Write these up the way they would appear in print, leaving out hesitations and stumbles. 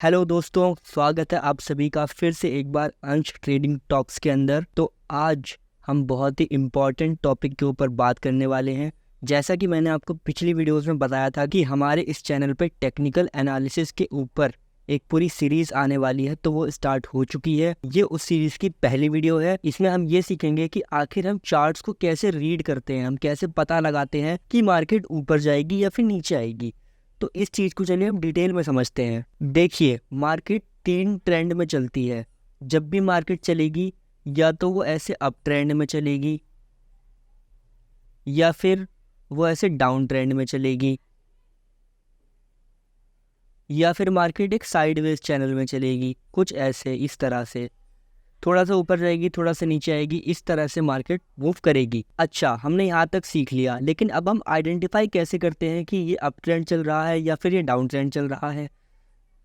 Hello दोस्तों, स्वागत है आप सभी का फिर से एक बार अंश ट्रेडिंग टॉक्स के अंदर। तो आज हम बहुत ही इम्पॉर्टेंट टॉपिक के ऊपर बात करने वाले हैं। जैसा कि मैंने आपको पिछली वीडियोस में बताया था कि हमारे इस चैनल पे टेक्निकल एनालिसिस के ऊपर एक पूरी सीरीज़ आने वाली है, तो वो स्टार्ट हो चुकी है। ये उस सीरीज़ की पहली वीडियो है। इसमें हम ये सीखेंगे कि आखिर हम चार्ट्स को कैसे रीड करते हैं, हम कैसे पता लगाते हैं कि मार्केट ऊपर जाएगी या फिर नीचे आएगी। तो इस चीज़ को चलिए हम डिटेल में समझते हैं। देखिए, मार्केट 3 ट्रेंड में चलती है। जब भी मार्केट चलेगी या तो वो ऐसे अप ट्रेंड में चलेगी या फिर वो ऐसे डाउन ट्रेंड में चलेगी या फिर मार्केट एक साइडवेज चैनल में चलेगी, कुछ ऐसे इस तरह से। थोड़ा सा ऊपर जाएगी, थोड़ा सा नीचे आएगी, इस तरह से मार्केट मूव करेगी। अच्छा, हमने यहाँ तक सीख लिया, लेकिन अब हम आइडेंटिफाई कैसे करते हैं कि ये अप ट्रेंड चल रहा है या फिर ये डाउन ट्रेंड चल रहा है।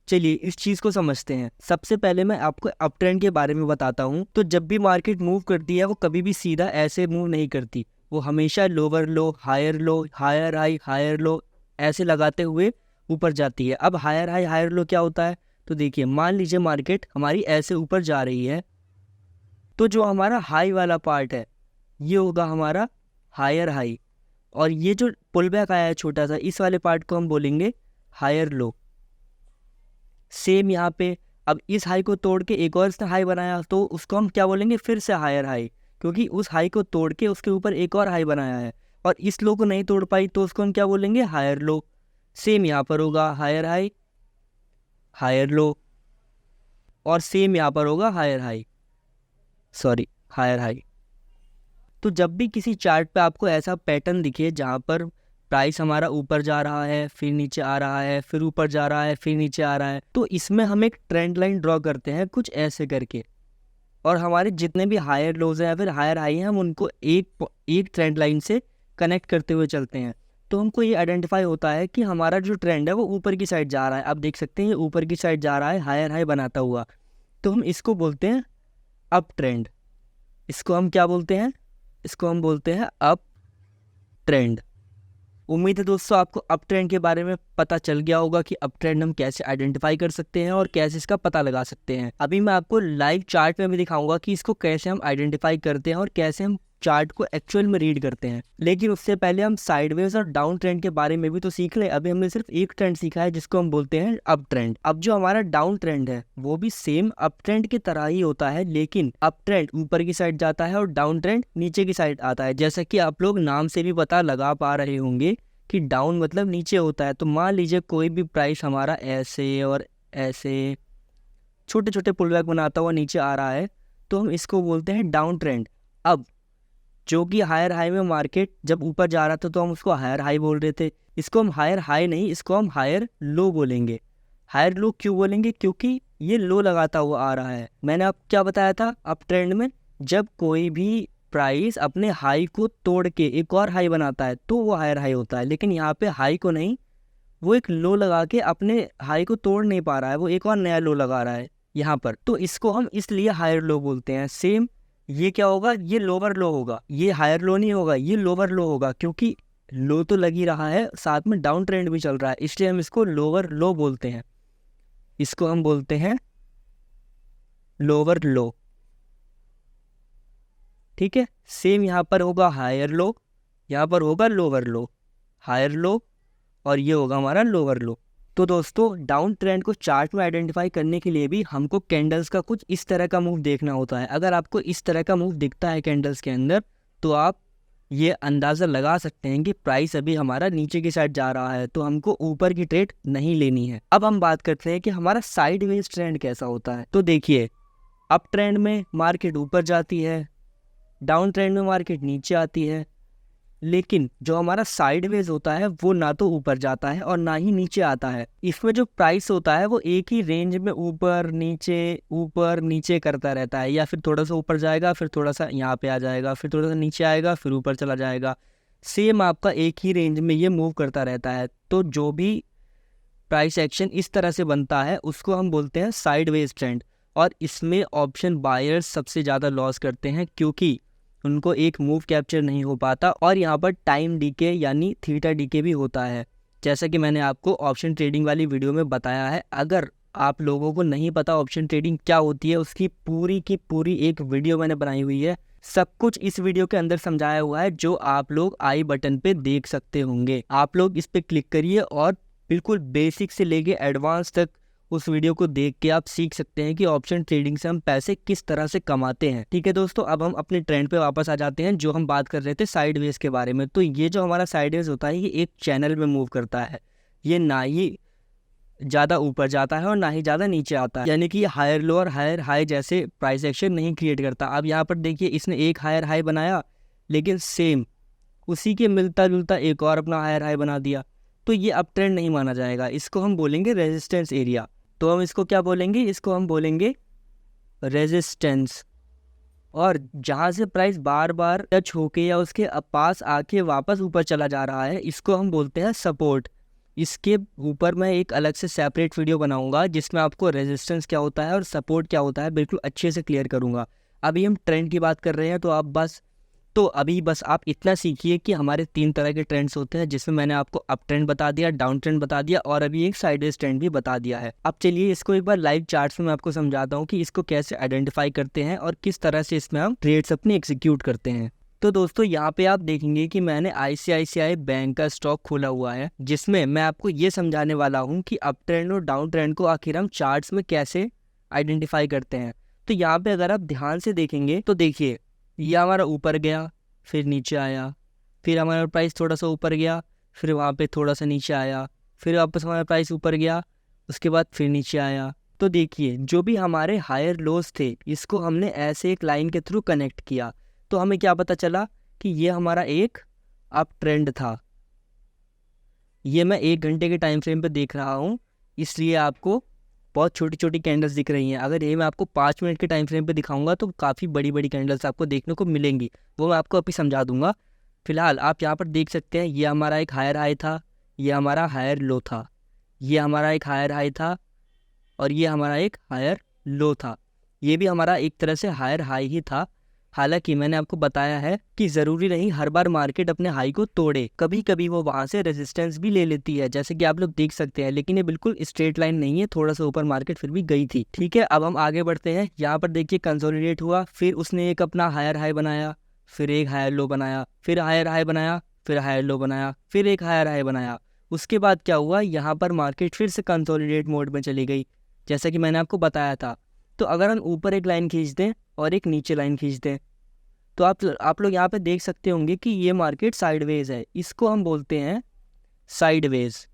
चलिए इस चीज़ को समझते हैं। सबसे पहले मैं आपको अप ट्रेंड के बारे में बताता हूँ। तो जब भी मार्केट मूव करती है वो कभी भी सीधा ऐसे मूव नहीं करती, वो हमेशा lower low, higher high, higher low ऐसे लगाते हुए ऊपर जाती है। अब हायर हाई हायर लो क्या होता है? तो देखिए, मान लीजिए मार्केट हमारी ऐसे ऊपर जा रही है, तो जो हमारा हाई वाला पार्ट है ये होगा हमारा हायर हाई, और ये जो पुल बैक आया है छोटा सा, इस वाले पार्ट को हम बोलेंगे हायर लो। सेम यहाँ पे अब इस हाई को तोड़ के एक और इसने हाई बनाया, तो उसको हम क्या बोलेंगे? फिर से हायर हाई, क्योंकि उस हाई को तोड़ के उसके ऊपर एक और हाई बनाया है और इस लो को नहीं तोड़ पाई, तो उसको हम क्या बोलेंगे? Higher low. सेम यहाँ पर होगा हायर हाई, हायर लो, और सेम यहाँ पर होगा हायर हाई, हायर हाई। तो जब भी किसी चार्ट पे आपको ऐसा पैटर्न दिखे जहाँ पर प्राइस हमारा ऊपर जा रहा है, फिर नीचे आ रहा है, फिर ऊपर जा रहा है, फिर नीचे आ रहा है, तो इसमें हम एक ट्रेंड लाइन ड्रॉ करते हैं कुछ ऐसे करके, और हमारे जितने भी हायर लोज हैं या फिर हायर हाई हैं, हम उनको एक ट्रेंड लाइन से कनेक्ट करते हुए चलते हैं। तो हमको ये आइडेंटिफाई होता है कि हमारा जो ट्रेंड है वो ऊपर की साइड जा रहा है। आप देख सकते हैं ये ऊपर की साइड जा रहा है हायर हाई बनाता हुआ, तो हम इसको बोलते हैं अप ट्रेंड। इसको हम क्या बोलते हैं? इसको हम बोलते हैं अप ट्रेंड। उम्मीद है दोस्तों आपको अप ट्रेंड के बारे में पता चल गया होगा कि अप ट्रेंड हम कैसे आइडेंटिफाई कर सकते हैं और कैसे इसका पता लगा सकते हैं। अभी मैं आपको लाइव चार्ट में भी दिखाऊंगा कि इसको कैसे हम आइडेंटिफाई करते हैं और कैसे हम चार्ट को एक्चुअल में रीड करते हैं। लेकिन उससे पहले हम साइडवेज और डाउन ट्रेंड के बारे में भी तो सीख ले। अभी हमने सिर्फ एक ट्रेंड सीखा है जिसको हम बोलते हैं अप ट्रेंड। अब जो हमारा डाउन ट्रेंड है वो भी सेम अप ट्रेंड की तरह ही होता है, लेकिन अप ट्रेंड ऊपर की साइड जाता है और डाउन ट्रेंड नीचे की साइड आता है। जैसा कि आप लोग नाम से भी पता लगा पा रहे होंगे कि डाउन मतलब नीचे होता है। तो मान लीजिए कोई भी प्राइस हमारा ऐसे और ऐसे छोटे छोटे पुलबैक बनाता हुआ नीचे आ रहा है, तो हम इसको बोलते हैं डाउन ट्रेंड। अब जो कि हायर हाई में मार्केट जब ऊपर जा रहा था तो हम उसको हायर हाई बोल रहे थे, इसको हम हायर हाई नहीं, इसको हम हायर लो बोलेंगे। हायर लो क्यों बोलेंगे? क्योंकि ये लो लगाता हुआ आ रहा है। मैंने आपको क्या बताया था? अप ट्रेंड में जब कोई भी प्राइस अपने हाई को तोड़ के एक और हाई बनाता है तो वो हायर हाई होता है, लेकिन यहाँ पे हाई को नहीं, वो एक लो लगा के अपने हाई को तोड़ नहीं पा रहा है, वो एक और नया लो लगा रहा है यहाँ पर, तो इसको हम इसलिए हायर लो बोलते हैं। सेम ये क्या होगा? ये लोअर लो होगा, ये हायर लो नहीं होगा, ये लोअर लो होगा, क्योंकि लो तो लग ही रहा है, साथ में डाउन ट्रेंड भी चल रहा है, इसलिए हम इसको लोअर लो बोलते हैं। इसको हम बोलते हैं लोअर लो। ठीक है, सेम यहाँ पर होगा हायर लो, यहाँ पर होगा लोअर लो, हायर लो, और ये होगा हमारा लोअर लो। तो दोस्तों, डाउन ट्रेंड को चार्ट में आइडेंटिफाई करने के लिए भी हमको कैंडल्स का कुछ इस तरह का मूव देखना होता है। अगर आपको इस तरह का मूव दिखता है कैंडल्स के अंदर, तो आप ये अंदाज़ा लगा सकते हैं कि प्राइस अभी हमारा नीचे की साइड जा रहा है, तो हमको ऊपर की ट्रेड नहीं लेनी है। अब हम बात करते हैं कि हमारा साइडवेज ट्रेंड कैसा होता है। तो देखिए, अप ट्रेंड में मार्केट ऊपर जाती है, डाउन ट्रेंड में मार्केट नीचे आती है, लेकिन जो हमारा साइडवेज होता है वो ना तो ऊपर जाता है और ना ही नीचे आता है। इसमें जो प्राइस होता है वो एक ही रेंज में ऊपर नीचे करता रहता है, या फिर थोड़ा सा ऊपर जाएगा, फिर थोड़ा सा यहाँ पे आ जाएगा, फिर थोड़ा सा नीचे आएगा, फिर ऊपर चला जाएगा। सेम आपका एक ही रेंज में ये मूव करता रहता है। तो जो भी प्राइस एक्शन इस तरह से बनता है उसको हम बोलते हैं साइडवेज ट्रेंड, और इसमें ऑप्शन बायर्स सबसे ज़्यादा लॉस करते हैं, क्योंकि उनको एक मूव कैप्चर नहीं हो पाता, और यहाँ पर टाइम डीके यानी थीटा डीके भी होता है। जैसा कि मैंने आपको ऑप्शन ट्रेडिंग वाली वीडियो में बताया है, अगर आप लोगों को नहीं पता ऑप्शन ट्रेडिंग क्या होती है, उसकी पूरी की पूरी एक वीडियो मैंने बनाई हुई है। सब कुछ इस वीडियो के अंदर समझाया हुआ है, जो आप लोग आई बटन पे देख सकते होंगे। आप लोग इस पे क्लिक करिए और बिल्कुल बेसिक से लेके एडवांस तक उस वीडियो को देख के आप सीख सकते हैं कि ऑप्शन ट्रेडिंग से हम पैसे किस तरह से कमाते हैं। ठीक है दोस्तों, अब हम अपने ट्रेंड पे वापस आ जाते हैं, जो हम बात कर रहे थे साइडवेज के बारे में। तो ये जो हमारा साइडवेज होता है, ये एक चैनल में मूव करता है। ये ना ही ज़्यादा ऊपर जाता है और ना ही ज़्यादा नीचे आता है, यानी कि हायर लो और हायर हाई जैसे प्राइस एक्शन नहीं क्रिएट करता। अब यहाँ पर देखिए, इसने एक हायर हाई बनाया, लेकिन सेम उसी के मिलता जुलता एक और अपना हायर हाई बना दिया। तो ये अप ट्रेंड नहीं माना जाएगा, इसको हम बोलेंगे रेजिस्टेंस एरिया। तो हम इसको क्या बोलेंगे, इसको हम बोलेंगे रेजिस्टेंस। और जहाँ से प्राइस बार बार टच होके या उसके पास आके वापस ऊपर चला जा रहा है, इसको हम बोलते हैं सपोर्ट। इसके ऊपर मैं एक अलग से सेपरेट वीडियो बनाऊंगा, जिसमें आपको रेजिस्टेंस क्या होता है और सपोर्ट क्या होता है बिल्कुल अच्छे से क्लियर करूंगा। अभी हम ट्रेंड की बात कर रहे हैं, तो अभी बस आप इतना सीखिए कि हमारे 3 तरह के ट्रेंड्स होते हैं, जिसमें मैंने आपको अप ट्रेंड बता दिया, डाउन ट्रेंड बता दिया और अभी एक साइडवेज ट्रेंड भी बता दिया है। अब चलिए इसको एक बार लाइव चार्ट्स में मैं आपको समझाता हूँ कि इसको कैसे आइडेंटिफाई करते हैं और किस तरह से इसमें हम ट्रेड्स अपने एग्जीक्यूट करते हैं। तो दोस्तों, यहाँ पे आप देखेंगे कि मैंने ICICI बैंक का स्टॉक खोला हुआ है, जिसमें मैं आपको ये समझाने वाला हूँ कि अप ट्रेंड और डाउन ट्रेंड को आखिर हम चार्ट्स में कैसे आइडेंटिफाई करते हैं। तो यहाँ पे अगर आप ध्यान से देखेंगे तो देखिए, ये हमारा ऊपर गया, फिर नीचे आया, फिर हमारा प्राइस थोड़ा सा ऊपर गया, फिर वहाँ पे थोड़ा सा नीचे आया, फिर वापस हमारा प्राइस ऊपर गया, उसके बाद फिर नीचे आया। तो देखिए, जो भी हमारे हायर लोज थे, इसको हमने ऐसे एक लाइन के थ्रू कनेक्ट किया, तो हमें क्या पता चला कि ये हमारा एक अप ट्रेंड था। ये मैं 1 घंटे के टाइम फ्रेम पे देख रहा हूँ, इसलिए आपको बहुत छोटी छोटी कैंडल्स दिख रही हैं। अगर ये मैं आपको 5 मिनट के टाइम फ्रेम पे दिखाऊंगा तो काफ़ी बड़ी बड़ी कैंडल्स आपको देखने को मिलेंगी, वो मैं आपको अभी समझा दूंगा। फिलहाल आप यहाँ पर देख सकते हैं, ये हमारा एक हायर हाई था, ये हमारा हायर लो था, ये हमारा एक हायर हाई था और ये हमारा एक हायर लो था। ये भी हमारा एक तरह से हायर हाई ही था। हालांकि मैंने आपको बताया है कि ज़रूरी नहीं हर बार मार्केट अपने हाई को तोड़े, कभी कभी वो वहाँ से रेजिस्टेंस भी ले लेती है, जैसे कि आप लोग देख सकते हैं। लेकिन ये बिल्कुल स्ट्रेट लाइन नहीं है, थोड़ा सा ऊपर मार्केट फिर भी गई थी। ठीक है, अब हम आगे बढ़ते हैं। यहाँ पर देखिए, कंसोलिडेट हुआ, फिर उसने एक अपना हायर हाई बनाया, फिर एक हायर लो बनाया, फिर हायर हाई बनाया, फिर हायर लो बनाया, फिर एक हायर हाई बनाया। उसके बाद क्या हुआ, यहाँ पर मार्केट फिर से कंसोलिडेट मोड में चली गई, जैसा कि मैंने आपको बताया था। तो अगर हम ऊपर एक लाइन खींच दें और एक नीचे लाइन खींच दें, तो आप लोग यहाँ पे देख सकते होंगे कि ये मार्केट साइडवेज है। इसको हम बोलते हैं साइडवेज।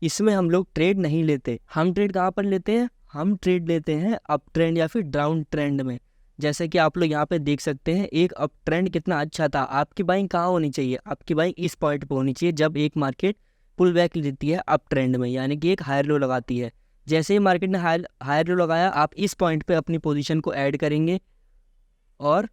इसमें हम लोग ट्रेड नहीं लेते। हम ट्रेड कहाँ पर लेते हैं, हम ट्रेड लेते हैं अप ट्रेंड या फिर डाउन ट्रेंड में। जैसे कि आप लोग यहाँ पे देख सकते हैं, एक अप ट्रेंड कितना अच्छा था। आपकी बाइंग कहाँ होनी चाहिए, आपकी बाइंग इस पॉइंट पे होनी चाहिए, जब एक मार्केट पुल बैक लेती है अप ट्रेंड में, यानी कि एक हायर लो लगाती है। जैसे ही मार्केट ने हायर लो लगाया, आप इस पॉइंट पे अपनी पोजीशन को ऐड करेंगे और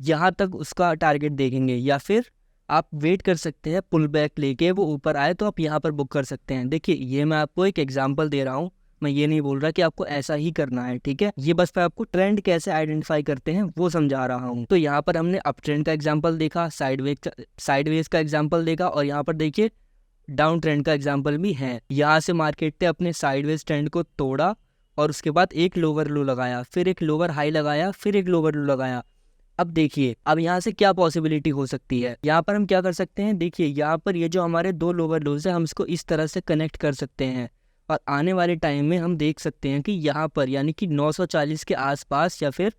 यहाँ तक उसका टारगेट देखेंगे, या फिर आप वेट कर सकते हैं पुल बैक लेके वो ऊपर आए तो आप यहाँ पर बुक कर सकते हैं। देखिए, ये मैं आपको एक एग्जांपल दे रहा हूँ, मैं ये नहीं बोल रहा कि आपको ऐसा ही करना है। ठीक है, ये बस मैं आपको ट्रेंड कैसे आइडेंटिफाई करते हैं वो समझा रहा हूँ। तो यहाँ पर हमने अप ट्रेंड का एग्जाम्पल देखा, साइडवेज का एग्जाम्पल देखा, और यहाँ पर देखिए डाउन ट्रेंड का एग्जाम्पल भी है। यहाँ से मार्केट ने अपने साइडवेज ट्रेंड को तोड़ा और उसके बाद एक लोअर लो लगाया, फिर एक लोअर हाई लगाया, फिर एक लोअर लो लगाया। अब देखिए, अब यहाँ से क्या पॉसिबिलिटी हो सकती है। यहाँ पर हम क्या कर सकते हैं, देखिए यहाँ पर ये जो हमारे 2 लोअर लोज है, हम इसको इस तरह से कनेक्ट कर सकते हैं और आने वाले टाइम में हम देख सकते हैं कि यहाँ पर यानी कि 940 के आसपास या फिर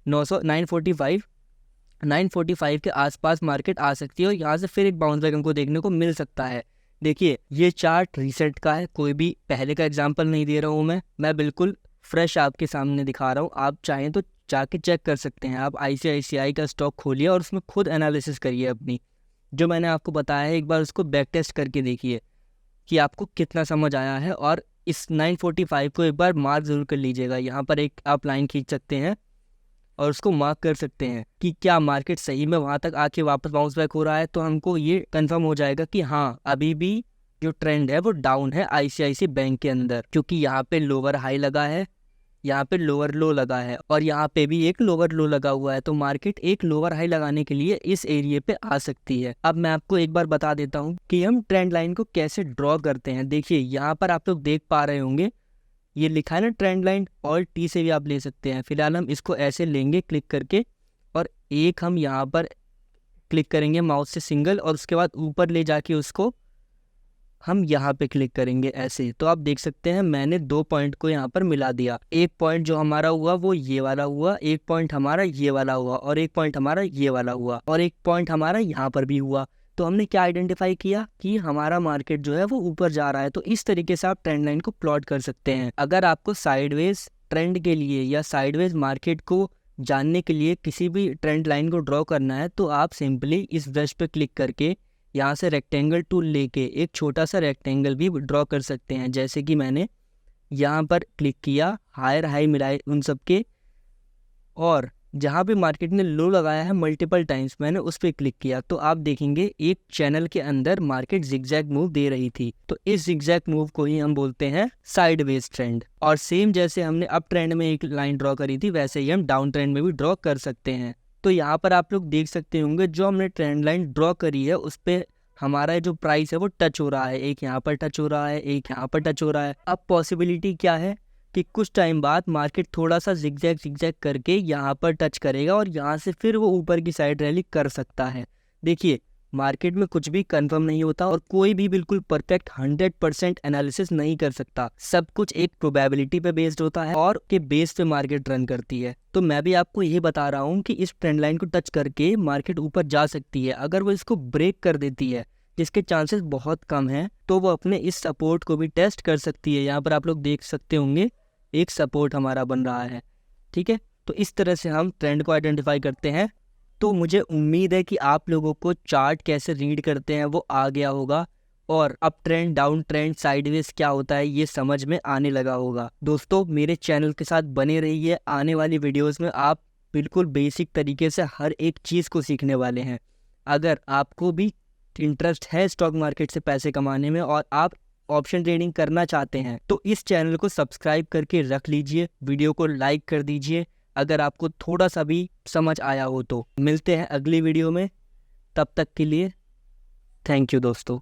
945 के आसपास मार्केट आ सकती है और यहाँ से फिर एक बाउंस बैक हमको देखने को मिल सकता है। देखिए, ये चार्ट रिसेंट का है, कोई भी पहले का एग्जाम्पल नहीं दे रहा हूँ मैं बिल्कुल फ्रेश आपके सामने दिखा रहा हूँ। आप चाहें तो जाके चेक कर सकते हैं। आप ICICI का स्टॉक खोलिए और उसमें खुद एनालिसिस करिए अपनी, जो मैंने आपको बताया है, एक बार उसको बैक टेस्ट करके देखिए कि आपको कितना समझ आया है। और इस 945 को एक बार मार्क ज़रूर कर लीजिएगा। यहाँ पर एक आप लाइन खींच सकते हैं और उसको मार्क कर सकते हैं कि क्या मार्केट सही में वहाँ तक आके वापस बाउंस बैक हो रहा है। तो हमको ये कंफर्म हो जाएगा कि हाँ, अभी भी जो ट्रेंड है वो डाउन है ICICI बैंक के अंदर, क्योंकि यहाँ पे लोअर हाई लगा है, यहाँ पे लोअर लो लगा है और यहाँ पे भी एक लोअर लो लगा हुआ है। तो मार्केट एक लोअर हाई लगाने के लिए इस एरिया पे आ सकती है। अब मैं आपको एक बार बता देता हूँ कि हम ट्रेंड लाइन को कैसे ड्रॉ करते हैं। देखिए, यहाँ पर आप लोग देख पा रहे होंगे ये लिखा है ना ट्रेंड लाइन, ऑल्ट टी से भी आप ले सकते हैं। फिलहाल हम इसको ऐसे लेंगे क्लिक करके, और एक हम यहाँ पर क्लिक करेंगे माउस से सिंगल, और उसके बाद ऊपर ले जाके उसको हम यहाँ पे क्लिक करेंगे ऐसे। तो आप देख सकते हैं मैंने 2 पॉइंट को यहाँ पर मिला दिया। एक पॉइंट जो हमारा हुआ वो ये वाला हुआ, एक पॉइंट हमारा ये वाला हुआ, और एक पॉइंट हमारा ये वाला हुआ, और एक पॉइंट हमारा यहाँ पर भी हुआ। तो हमने क्या आइडेंटिफाई किया कि हमारा मार्केट जो है वो ऊपर जा रहा है। तो इस तरीके से आप ट्रेंड लाइन को प्लॉट कर सकते हैं। अगर आपको साइडवेज ट्रेंड के लिए या साइडवेज मार्केट को जानने के लिए किसी भी ट्रेंड लाइन को ड्रॉ करना है, तो आप सिंपली इस ब्रश पे क्लिक करके यहाँ से रेक्टेंगल टूल लेके एक छोटा सा रेक्टेंगल भी ड्रॉ कर सकते हैं। जैसे कि मैंने यहाँ पर क्लिक किया, हायर हाई मिलाए उन सब के, और जहाँ पे मार्केट ने लो लगाया है मल्टीपल टाइम्स मैंने उस पर क्लिक किया, तो आप देखेंगे एक चैनल के अंदर मार्केट जिगजैग मूव दे रही थी। तो इस जिगजैग मूव को ही हम बोलते हैं साइडवेज ट्रेंड। और सेम जैसे हमने अप ट्रेंड में एक लाइन ड्रॉ करी थी, वैसे ही हम डाउन ट्रेंड में भी ड्रॉ कर सकते हैं। तो यहाँ पर आप लोग देख सकते होंगे जो हमने ट्रेंड लाइन ड्रॉ करी है उस पर हमारा जो प्राइस है वो टच हो रहा है। एक यहाँ पर टच हो रहा है, एक यहाँ पर टच हो रहा है। अब पॉसिबिलिटी क्या है कि कुछ टाइम बाद मार्केट थोड़ा सा जिगजैग करके यहाँ पर टच करेगा, और यहाँ से फिर वो ऊपर की साइड रैली कर सकता है। देखिए, मार्केट में कुछ भी कंफर्म नहीं होता, और कोई भी बिल्कुल परफेक्ट 100% एनालिसिस नहीं कर सकता। सब कुछ एक प्रोबेबिलिटी पे बेस्ड होता है, और के बेस पे मार्केट रन करती है। तो मैं भी आपको यही बता रहा हूँ कि इस ट्रेंड लाइन को टच करके मार्केट ऊपर जा सकती है। अगर वो इसको ब्रेक कर देती है, जिसके चांसेस बहुत कम हैं, तो वो अपने इस सपोर्ट को भी टेस्ट कर सकती है। यहाँ पर आप लोग देख सकते होंगे एक सपोर्ट हमारा बन रहा है। ठीक है, तो इस तरह से हम ट्रेंड को आइडेंटिफाई करते हैं। तो मुझे उम्मीद है कि आप लोगों को चार्ट कैसे रीड करते हैं वो आ गया होगा, और up trend, down trend, sideways क्या होता है ये समझ में आने लगा होगा। दोस्तों, मेरे चैनल के साथ बने रहिए। आने वाली वीडियोस में आप बिल्कुल बेसिक तरीके से हर एक चीज़ को सीखने वाले हैं। अगर आपको भी इंटरेस्ट है स्टॉक मार्केट से पैसे कमाने में, और आप ऑप्शन ट्रेडिंग करना चाहते हैं, तो इस चैनल को सब्सक्राइब करके रख लीजिए। वीडियो को लाइक कर दीजिए अगर आपको थोड़ा सा भी समझ आया हो तो। मिलते हैं अगली वीडियो में, तब तक के लिए थैंक यू दोस्तों।